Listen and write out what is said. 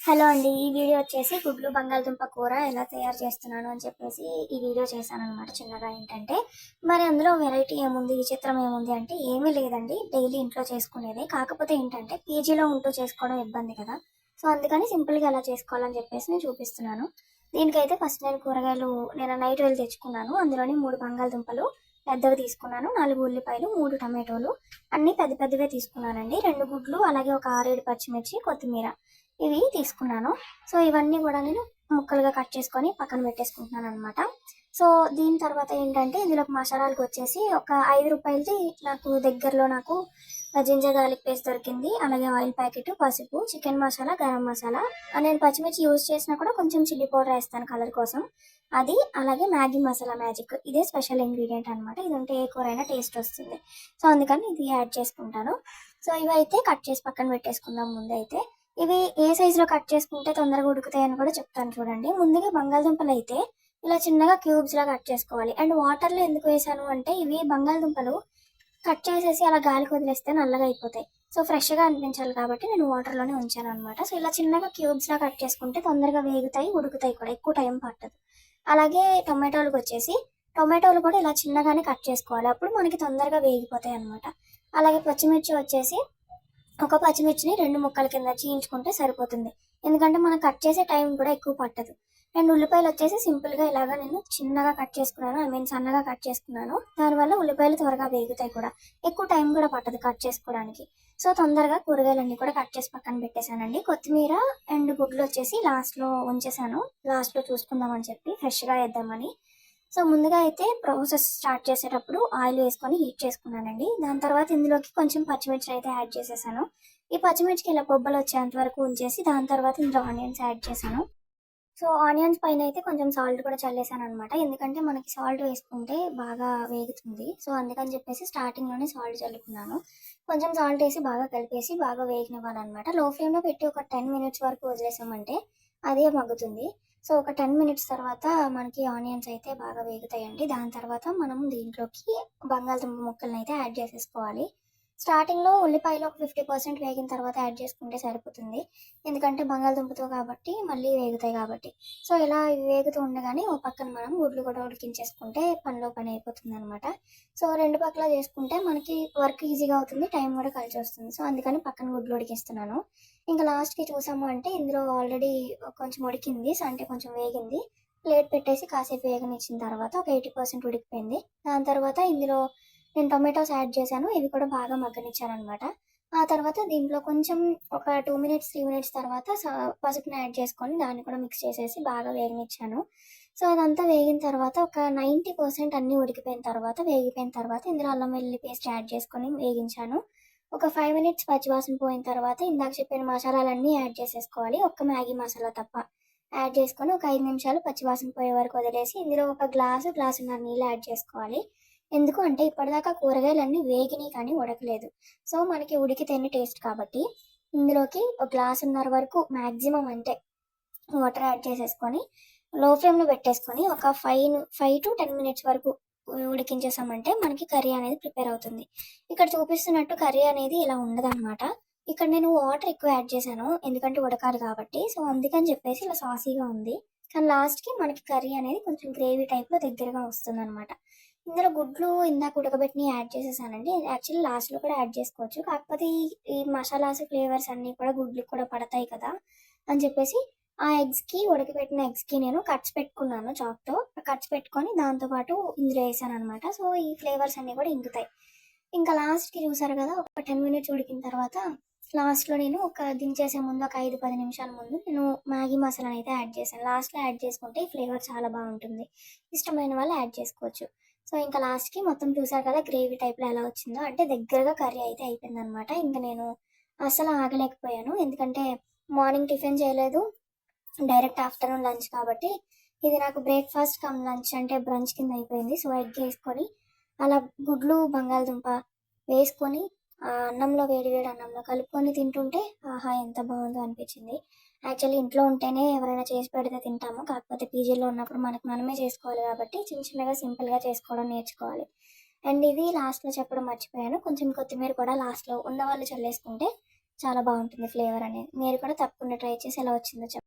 Hello అండి. ఈ video వచ్చేసి గుడ్లు బంగాళదుంప కూర ఎలా తయారు చేస్తున్నాను అని చెప్పేసి ఈ వీడియో చేశాననమాట చిన్నగా. ఏంటంటే మరి అందులో వెరైటీ ఏముంది, విచిత్రం ఏముంది అంటే ఏమీ లేదండి. డైలీ ఇంట్లో చేసుకునేదే. కాకపోతే ఏంటంటే పీజీలో ఉంటూ చేసుకోవడం ఇబ్బంది కదా. సో అందుకని సింపుల్గా ఎలా చేసుకోవాలని చెప్పేసి నేను చూపిస్తున్నాను. దీనికైతే ఫస్ట్ నేను కూరగాయలు నైట్ వెళ్ళి తెచ్చుకున్నాను. అందులోని 3 బంగాళదుంపలు పెద్దవి తీసుకున్నాను, 4 ఉల్లిపాయలు, 3 టమాటోలు అన్నీ పెద్ద పెద్దవే తీసుకున్నానండి. 2 గుడ్లు, అలాగే ఒక 6-7 పచ్చిమిర్చి, కొత్తిమీర ఇవి తీసుకున్నాను. సో ఇవన్నీ కూడా నేను ముక్కలుగా కట్ చేసుకొని పక్కన పెట్టేసుకుంటున్నాను అనమాట. సో దీని తర్వాత ఏంటంటే ఇందులోకి మసాలాలకు వచ్చేసి ఒక 5 రూపాయలది నాకు దగ్గరలో జింజర్ గార్లిక్ పేస్ట్ దొరికింది. అలాగే ఆయిల్ ప్యాకెట్, పసుపు, చికెన్ మసాలా, గరం మసాలా. నేను పచ్చిమిర్చి యూజ్ చేసినా కూడా కొంచెం చిల్లీ పౌడర్ వేస్తాను కలర్ కోసం. అది అలాగే మ్యాగీ మసాలా మ్యాజిక్, ఇదే స్పెషల్ ఇంగ్రీడియంట్ అనమాట. ఇది ఉంటే ఏ కూర అయినా టేస్ట్ వస్తుంది. సో అందుకని ఇది యాడ్ చేసుకుంటాను. సో ఇవైతే కట్ చేసి పక్కన పెట్టేసుకుందాం. ముందైతే ఇవి ఏ సైజులో కట్ చేసుకుంటే తొందరగా ఉడుకుతాయని కూడా చెప్తాను చూడండి. ముందుగా బంగాళదుంపలు అయితే ఇలా చిన్నగా క్యూబ్స్ లా కట్ చేసుకోవాలి. అండ్ వాటర్లో ఎందుకు వేసాను అంటే ఇవి బంగాళదుంపలు కట్ చేసేసి అలా గాలికి వదిలేస్తే నల్లగా అయిపోతాయి. సో ఫ్రెష్గా అనిపించాలి కాబట్టి నేను వాటర్లోనే ఉంచాను అనమాట. సో ఇలా చిన్నగా క్యూబ్స్ లా కట్ చేసుకుంటే తొందరగా వేగుతాయి, ఉడుకుతాయి కూడా, ఎక్కువ టైం పట్టదు. అలాగే టొమాటోలకు వచ్చేసి టొమాటోలు కూడా ఇలా చిన్నగానే కట్ చేసుకోవాలి, అప్పుడు మనకి తొందరగా వేగిపోతాయి అనమాట. అలాగే పచ్చిమిర్చి వచ్చేసి ఒక పచ్చిమిర్చిని 2 ముక్కల కింద చీయించుకుంటే సరిపోతుంది. ఎందుకంటే మనం కట్ చేసే టైం కూడా ఎక్కువ పట్టదు. 2 ఉల్లిపాయలు వచ్చేసి సింపుల్గా ఇలాగా నేను చిన్నగా కట్ చేసుకున్నాను, సన్నగా కట్ చేసుకున్నాను. దానివల్ల ఉల్లిపాయలు త్వరగా వేగుతాయి కూడా, ఎక్కువ టైం కూడా పట్టదు కట్ చేసుకోవడానికి. సో తొందరగా కూరగాయలన్నీ కూడా కట్ చేసి పక్కన పెట్టేశానండి. కొత్తిమీర అండ్ గుడ్లు వచ్చేసి లాస్ట్లో ఉంచేసాను, లాస్ట్లో చూసుకుందామని చెప్పి ఫ్రెష్గా వేద్దామని. సో ముందుగా అయితే ప్రాసెస్ స్టార్ట్ చేసేటప్పుడు ఆయిల్ వేసుకొని హీట్ చేసుకున్నానండి. దాని తర్వాత ఇందులోకి కొంచెం పచ్చిమిర్చి అయితే యాడ్ చేసేసాను. ఈ పచ్చిమిర్చికి ఇలా బొబ్బలు వచ్చేంత వరకు ఉంచేసి దాని తర్వాత ఇందులో ఆనియన్స్ యాడ్ చేశాను. సో ఆనియన్స్ పైన అయితే కొంచెం సాల్ట్ కూడా చల్లేసాను అనమాట. ఎందుకంటే మనకి సాల్ట్ వేసుకుంటే బాగా వేగుతుంది. సో అందుకని చెప్పేసి స్టార్టింగ్లోనే సాల్ట్ చల్లుకున్నాను. కొంచెం సాల్ట్ వేసి బాగా కలిపేసి బాగా వేగనివ్వాలన్నమాట. లో ఫ్లేమ్లో పెట్టి ఒక 10 మినిట్స్ వరకు వదిలేసామంటే అదే మగ్గుతుంది. సో ఒక 10 మినిట్స్ తర్వాత మనకి ఆనియన్స్ అయితే బాగా వేగుతాయండి. దాని తర్వాత మనం దీంట్లోకి బంగాళదుంప ముక్కల్ని అయితే యాడ్ చేసేసుకోవాలి. స్టార్టింగ్లో ఉల్లిపాయలు ఒక 50% వేగిన తర్వాత యాడ్ చేసుకుంటే సరిపోతుంది. ఎందుకంటే బంగాళదుంపతో కాబట్టి మళ్ళీ వేగుతాయి కాబట్టి. సో ఇలా ఇవి వేగుతూ ఉండగానే ఓ పక్కన మనం గుడ్లు కూడా ఉడికించేసుకుంటే పనిలో పని అయిపోతుంది అనమాట. సో 2 పక్కల చేసుకుంటే మనకి వర్క్ ఈజీగా అవుతుంది, టైం కూడా కలిసి వస్తుంది. సో అందుకని పక్కన గుడ్లు ఉడికిస్తున్నాను. ఇంకా లాస్ట్కి చూసాము అంటే ఇందులో ఆల్రెడీ కొంచెం ఉడికింది, సో అంటే కొంచెం వేగింది. ప్లేట్ పెట్టేసి కాసేపు వేగనిచ్చిన తర్వాత ఒక 80% ఉడికిపోయింది. దాని తర్వాత ఇందులో నేను టొమాటోస్ యాడ్ చేశాను, ఇవి కూడా బాగా మగ్గనిచ్చానమాట. ఆ తర్వాత దీంట్లో కొంచెం ఒక 2 మినిట్స్ 3 మినిట్స్ తర్వాత పసుపుని యాడ్ చేసుకొని దాన్ని కూడా మిక్స్ చేసేసి బాగా వేగనిచ్చాను. సో అదంతా వేగిన తర్వాత ఒక 90% అన్నీ ఉడికిపోయిన తర్వాత వేగిపోయిన తర్వాత ఇందులో అల్లం వెల్లుల్లి పేస్ట్ యాడ్ చేసుకొని వేగించాను. ఒక 5 మినిట్స్ పచ్చివాసన పోయిన తర్వాత ఇందాక చెప్పిన మసాలాలన్నీ యాడ్ చేసేసుకోవాలి, ఒక్క మ్యాగీ మసాలా తప్ప. యాడ్ చేసుకొని ఒక 5 నిమిషాలు పచ్చివాసన పోయే వరకు వదిలేసి ఇందులో ఒక గ్లాసున్నర నీళ్ళు యాడ్ చేసుకోవాలి. ఎందుకు అంటే ఇప్పటిదాకా కూరగాయలన్నీ వేగినాయి కానీ ఉడకలేదు. సో మనకి ఉడికితేనే టేస్ట్ కాబట్టి ఇందులోకి ఒక గ్లాసున్నర వరకు మ్యాక్సిమం అంటే వాటర్ యాడ్ చేసేసుకొని లో ఫ్లేమ్లో పెట్టేసుకొని ఒక 5 to 10 మినిట్స్ వరకు ఉడికించేసామంటే మనకి కర్రీ అనేది ప్రిపేర్ అవుతుంది. ఇక్కడ చూపిస్తున్నట్టు కర్రీ అనేది ఇలా ఉండదన్నమాట. ఇక్కడ నేను వాటర్ ఎక్కువ యాడ్ చేశాను, ఎందుకంటే ఉడకాలి కాబట్టి. సో అందుకని చెప్పేసి ఇలా సాసీగా ఉంది. కానీ లాస్ట్కి మనకి కర్రీ అనేది కొంచెం గ్రేవీ టైప్లో దగ్గరగా వస్తుందన్నమాట. ఇందులో గుడ్లు ఇందాక ఉడకబెట్టినవి యాడ్ చేసేసానండి. యాక్చువల్లీ లాస్ట్లో కూడా యాడ్ చేసుకోవచ్చు, కాకపోతే ఈ మసాలాస్ ఫ్లేవర్స్ అన్నీ కూడా గుడ్లకు కూడా పడతాయి కదా అని చెప్పేసి ఆ ఎగ్స్కి, ఉడకబెట్టిన ఎగ్స్కి నేను కట్స్ పెట్టుకున్నాను చాక్తో. కట్స్ పెట్టుకొని దాంతోపాటు ఇందులో వేసాను అనమాట. సో ఈ ఫ్లేవర్స్ అన్నీ కూడా ఇంగుతాయి. ఇంకా లాస్ట్కి చూసారు కదా, ఒక 10 మినిట్స్ ఉడికిన తర్వాత లాస్ట్లో నేను దించేసే ముందు ఒక 5-10 నిమిషాల ముందు నేను మ్యాగీ మసాలాని అయితే యాడ్ చేశాను. లాస్ట్లో యాడ్ చేసుకుంటే ఈ ఫ్లేవర్ చాలా బాగుంటుంది. ఇష్టమైన వాళ్ళు యాడ్ చేసుకోవచ్చు. సో ఇంకా లాస్ట్కి మొత్తం చూసారు కదా గ్రేవీ టైప్లో ఎలా వచ్చిందో, అంటే దగ్గరగా కర్రీ అయితే అయిపోయిందనమాట. ఇంకా నేను అసలు ఆగలేకపోయాను, ఎందుకంటే మార్నింగ్ టిఫిన్ చేయలేదు, డైరెక్ట్ ఆఫ్టర్నూన్ లంచ్ కాబట్టి ఇది నాకు బ్రేక్ఫాస్ట్ కమ్ లంచ్ అంటే బ్రంచ్ కింద అయిపోయింది. సో ఎగ్ వేసుకొని అలా గుడ్లు బంగాళదుంప వేసుకొని అన్నంలో వేడి వేడి అన్నంలో కలుపుకొని తింటుంటే ఆహా ఎంత బాగుందో అనిపించింది. యాక్చువల్లీ ఇంట్లో ఉంటేనే ఎవరైనా చేసి పెడితే తింటాము, కాకపోతే పీజీలో ఉన్నప్పుడు మనకు మనమే చేసుకోవాలి కాబట్టి చిన్న చిన్నగా సింపుల్గా చేసుకోవడం నేర్చుకోవాలి. అండ్ ఇది లాస్ట్లో చెప్పడం మర్చిపోయాను, కొంచెం కొత్తిమీర కూడా లాస్ట్లో ఉన్నవాళ్ళు చల్లేసుకుంటే చాలా బాగుంటుంది ఫ్లేవర్ అనేది. మీరు కూడా తప్పకుండా ట్రై చేసి ఎలా వచ్చిందో చెప్పండి.